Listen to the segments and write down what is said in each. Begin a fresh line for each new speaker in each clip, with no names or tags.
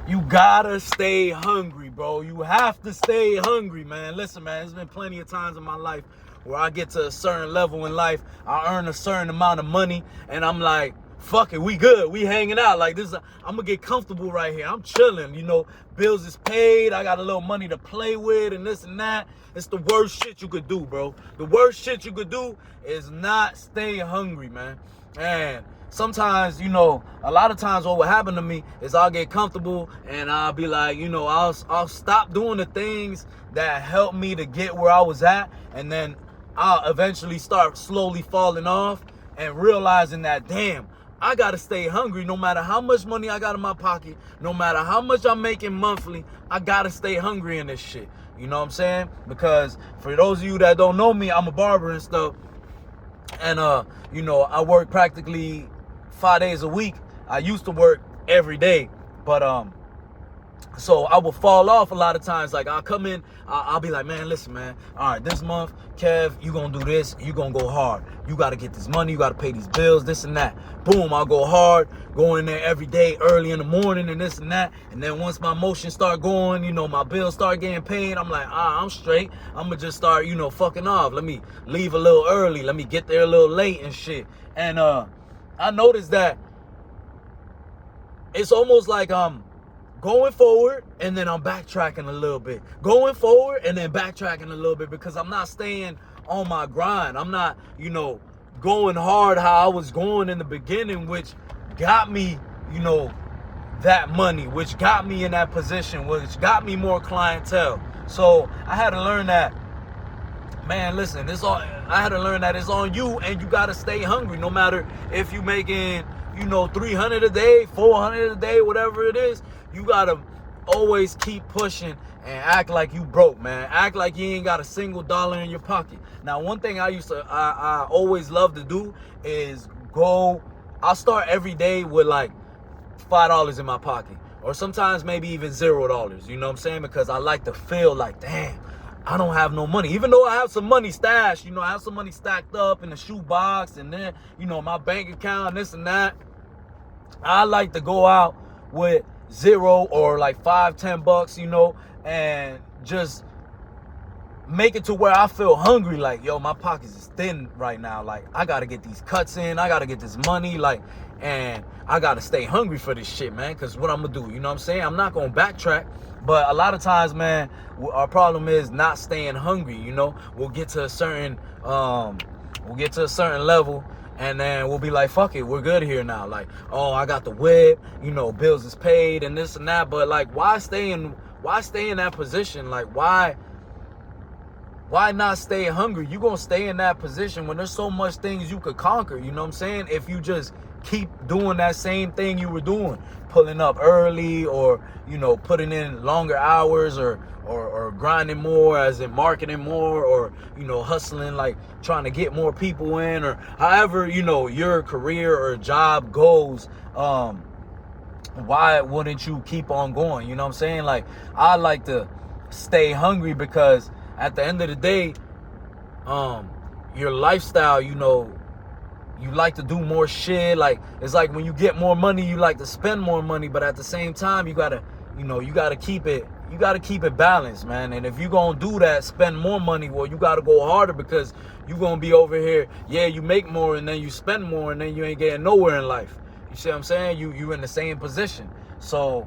You gotta stay hungry, bro. You have to stay hungry, man. Listen, man, there's been plenty of times in my life where I get to a certain level in life, I earn a certain amount of money, and I'm like, fuck it, we good, we hanging out. Like this, I'm gonna get comfortable right here. I'm chilling, you know, bills is paid, I got a little money to play with and this and that. It's the worst shit you could do, bro. The worst shit you could do is not stay hungry, man. And sometimes, you know, a lot of times what will happen to me is I'll get comfortable and I'll be like, you know, I'll stop doing the things that helped me to get where I was at, and then I'll eventually start slowly falling off and realizing that, damn, I gotta stay hungry no matter how much money I got in my pocket, no matter how much I'm making monthly, I gotta stay hungry in this shit. You know what I'm saying? Because for those of you that don't know me, I'm a barber and stuff. And, you know, I work practically 5 days a week. I used to work every day, but, so I will fall off a lot of times. Like I'll come in, I'll be like, man, listen, man. All right, this month, Kev, you gonna do this. You gonna go hard. You gotta get this money. You gotta pay these bills, this and that. Boom, I'll go hard, go in there every day, early in the morning and this and that. And then once my motions start going, you know, my bills start getting paid, I'm like, I'm straight. I'm gonna just start, you know, fucking off. Let me leave a little early. Let me get there a little late and shit. And I noticed that it's almost like going forward and then I'm backtracking a little bit. Going forward and then backtracking a little bit because I'm not staying on my grind. I'm not, you know, going hard how I was going in the beginning, which got me, you know, that money, which got me in that position, which got me more clientele. So I had to learn that, man, listen, I had to learn that it's on you and you got to stay hungry no matter if you making, you know, 300 a day, 400 a day, whatever it is. You gotta always keep pushing and act like you broke, man. Act like you ain't got a single dollar in your pocket. Now, one thing I always love to do is I'll start every day with like $5 in my pocket, or sometimes maybe even $0. You know what I'm saying? Because I like to feel like, damn, I don't have no money. Even though I have some money stashed, you know, I have some money stacked up in the shoebox and then, you know, my bank account, this and that. I like to go out with $0 or like $5-10, you know, and just make it to where I feel hungry. Like, yo, my pockets is thin right now. Like, I gotta get these cuts in. I gotta get this money. Like, and I gotta stay hungry for this shit, man. Cause what I'm gonna do, you know what I'm saying? I'm not gonna backtrack. But a lot of times, man, our problem is not staying hungry. You know, we'll get to a certain level. And then we'll be like, fuck it, we're good here now. Like, oh, I got the whip, you know, bills is paid and this and that. But like, why stay in that position? Like, why not stay hungry? You gonna stay in that position when there's so much things you could conquer, you know what I'm saying? If you just keep doing that same thing you were doing, pulling up early, or, you know, putting in longer hours, or grinding more, as in marketing more, or, you know, hustling, like trying to get more people in, or however, you know, your career or job goes. Why wouldn't you keep on going? You know what I'm saying? Like, I like to stay hungry because at the end of the day, your lifestyle, you know, you like to do more shit. Like, it's like when you get more money, you like to spend more money, but at the same time, you gotta keep it balanced, man. And if you gonna do that, spend more money, well, you gotta go harder, because you gonna be over here, yeah, you make more and then you spend more and then you ain't getting nowhere in life. You see what I'm saying? You in the same position. So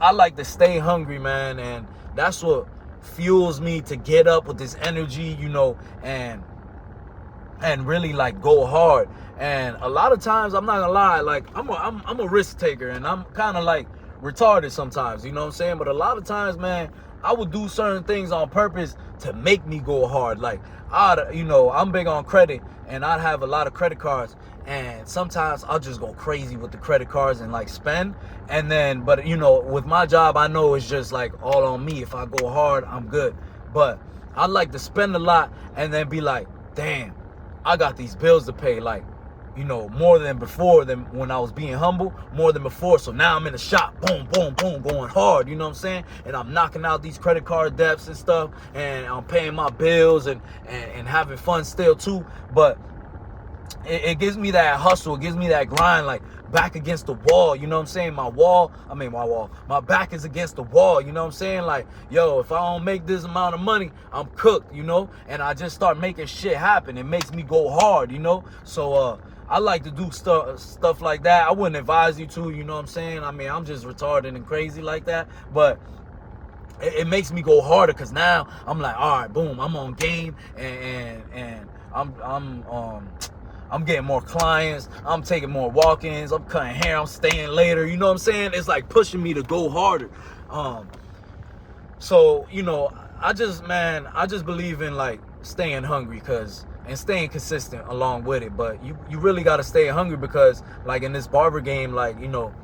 I like to stay hungry, man, and that's what fuels me to get up with this energy, you know, and really like go hard. And a lot of times, I'm not gonna lie, like I'm a risk taker, and I'm kind of like retarded sometimes, you know what I'm saying? But a lot of times, man, I would do certain things on purpose to make me go hard. Like, I'm big on credit, and I'd have a lot of credit cards, and sometimes I'll just go crazy with the credit cards and like spend. And then, but you know, with my job, I know it's just like all on me. If I go hard, I'm good. But I like to spend a lot and then be like, damn, I got these bills to pay, like, you know, more than before, than when I was being humble, more than before. So now I'm in the shop, boom, boom, boom, going hard, you know what I'm saying? And I'm knocking out these credit card debts and stuff, and I'm paying my bills and having fun still too. But it gives me that hustle. It gives me that grind, like back against the wall. You know what I'm saying? My back is against the wall. You know what I'm saying? Like, yo, if I don't make this amount of money, I'm cooked, you know? And I just start making shit happen. It makes me go hard, you know? So, I like to do stuff like that. I wouldn't advise you to, you know what I'm saying? I mean, I'm just retarded and crazy like that. But it makes me go harder because now I'm like, all right, boom, I'm on game and I'm getting more clients. I'm taking more walk-ins. I'm cutting hair. I'm staying later. You know what I'm saying? It's like pushing me to go harder. So, you know, I just believe in like staying hungry and staying consistent along with it. But you really got to stay hungry because like in this barber game, like, you know,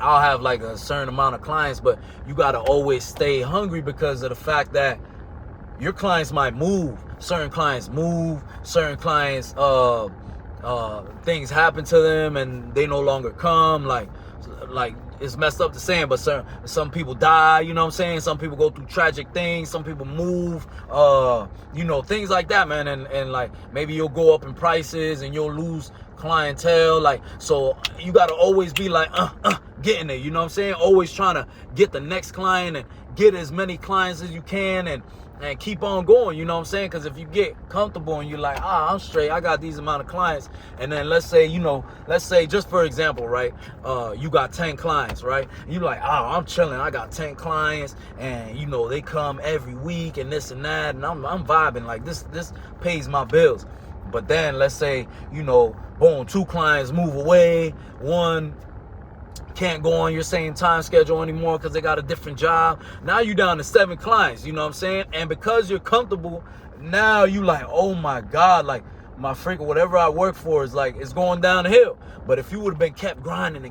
I'll have like a certain amount of clients, but you got to always stay hungry because of the fact that your clients might move. Certain clients move. Certain clients, things happen to them and they no longer come. Like it's messed up to saying, but some people die. You know what I'm saying? Some people go through tragic things. Some people move. You know, things like that, man. And like maybe you'll go up in prices and you'll lose clientele. Like, so you got to always be like getting it. You know what I'm saying? Always trying to get the next client and get as many clients as you can and keep on going, you know what I'm saying? Because if you get comfortable and you're like, I'm straight, I got these amount of clients, and then let's say just for example, right, you got 10 clients, right? And you're like, I'm chilling, I got 10 clients, and you know, they come every week and this and that, and I'm vibing, like this pays my bills. But then let's say, you know, boom, 2 clients move away, 1 can't go on your same time schedule anymore because they got a different job. Now you down to 7 clients, you know what I'm saying? And because you're comfortable, now you like, oh my God, like my freaking whatever I work for is like, it's going downhill. But if you would have been kept grinding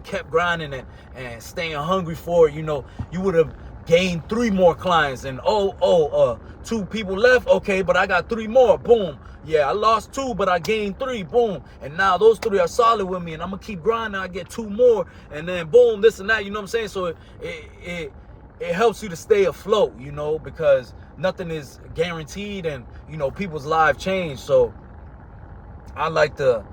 and staying hungry for it, you know, you would have gained 3 more clients and 2 people left. Okay, but I got 3 more. Boom. Yeah, I lost 2, but I gained 3. Boom. And now those 3 are solid with me, and I'm gonna keep grinding. I get 2 more, and then boom, this and that. You know what I'm saying? So it helps you to stay afloat, you know, because nothing is guaranteed, and you know, people's lives change. So I like to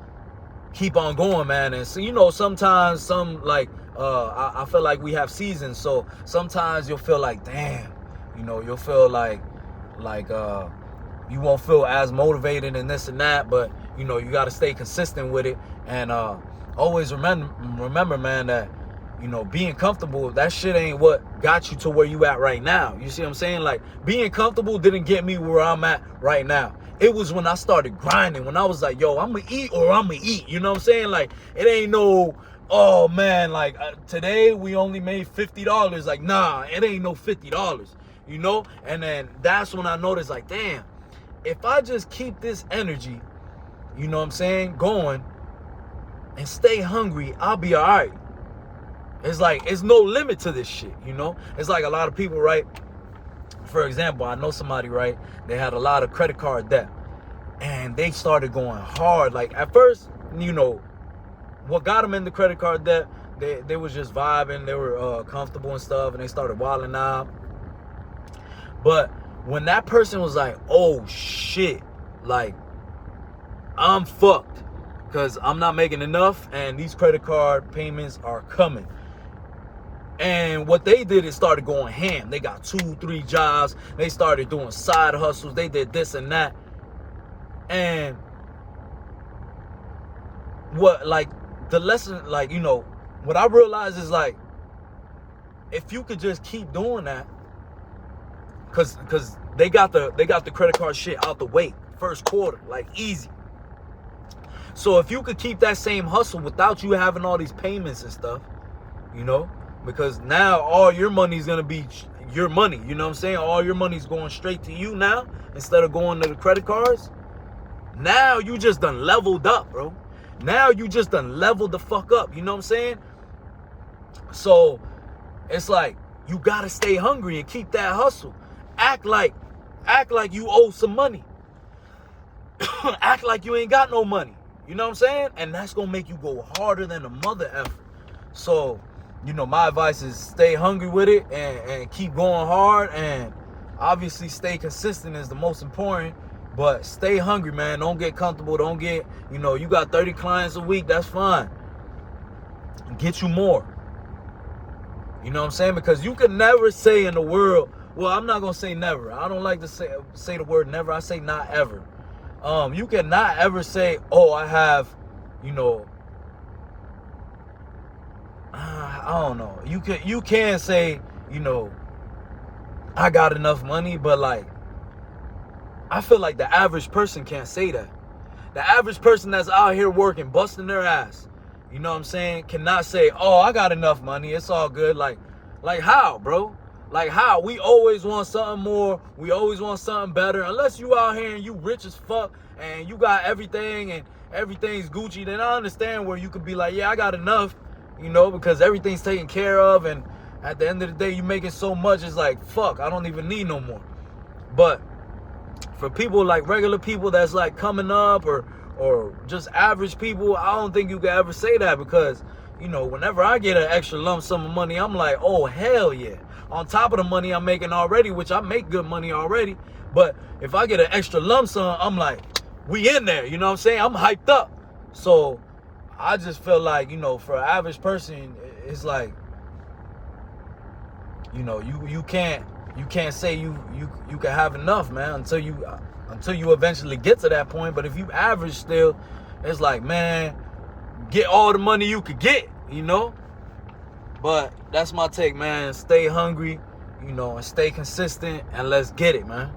keep on going, man. And so, you know, sometimes I feel like we have seasons. So sometimes you'll feel like, damn, you know, you'll feel like you won't feel as motivated and this and that, but you know, you got to stay consistent with it. And always remember, man, that, you know, being comfortable, that shit ain't what got you to where you at right now. You see what I'm saying? Like, being comfortable didn't get me where I'm at right now. It was when I started grinding, when I was like, yo, I'm gonna eat or I'm gonna eat. You know what I'm saying? Like, it ain't no, oh man, like today we only made $50. Like, nah, it ain't no $50, you know? And then that's when I noticed, like, damn, if I just keep this energy, you know what I'm saying, going and stay hungry, I'll be all right. It's like, it's no limit to this shit, you know? It's like a lot of people, right? For example, I know somebody, right? They had a lot of credit card debt and they started going hard. Like, at first, you know, what got them in the credit card debt, they was just vibing. They were comfortable and stuff, and they started wilding out. But when that person was like, oh shit, like, I'm fucked because I'm not making enough and these credit card payments are coming. And what they did is started going ham. They got 2, 3 jobs. They started doing side hustles. They did this and that. And what, like, the lesson, like, you know, what I realized is, like, if you could just keep doing that, because they got the credit card shit out the way first quarter, like, easy. So if you could keep that same hustle without you having all these payments and stuff, you know, because now all your money's gonna be your money, you know what I'm saying? All your money's going straight to you now instead of going to the credit cards. Now you just done leveled up, bro. Now you just done leveled the fuck up, you know what I'm saying? So it's like, you gotta stay hungry and keep that hustle. Act like you owe some money. Act like you ain't got no money. You know what I'm saying? And that's gonna make you go harder than a mother effer. So, you know, my advice is stay hungry with it and keep going hard, and obviously stay consistent is the most important. But stay hungry, man. Don't get comfortable. Don't get, you got 30 clients a week. That's fine. Get you more. You know what I'm saying? Because you can never say in the world, well, I'm not going to say never. I don't like to say the word never. I say not ever. You cannot ever say, oh, I have, I don't know. You can say, I got enough money, but like, I feel like the average person can't say that. The average person that's out here working, busting their ass, you know what I'm saying, cannot say, oh, I got enough money, it's all good. Like how, bro? Like how? We always want something more. We always want something better. Unless you out here and you rich as fuck and you got everything and everything's Gucci, then I understand where you could be like, yeah, I got enough, because everything's taken care of. And at the end of the day, you making so much, it's like, fuck, I don't even need no more. But for people like regular people that's like coming up or just average people, I don't think you can ever say that, because whenever I get an extra lump sum of money, I'm like, oh hell yeah, on top of the money I'm making already, which I make good money already. But if I get an extra lump sum, I'm like, we in there, you know what I'm saying? I'm hyped up. So I just feel like, for an average person, it's like, you can't say you can have enough, man, until you eventually get to that point. But if you average still, it's like, man, get all the money you could get, But that's my take, man. Stay hungry, and stay consistent, and let's get it, man.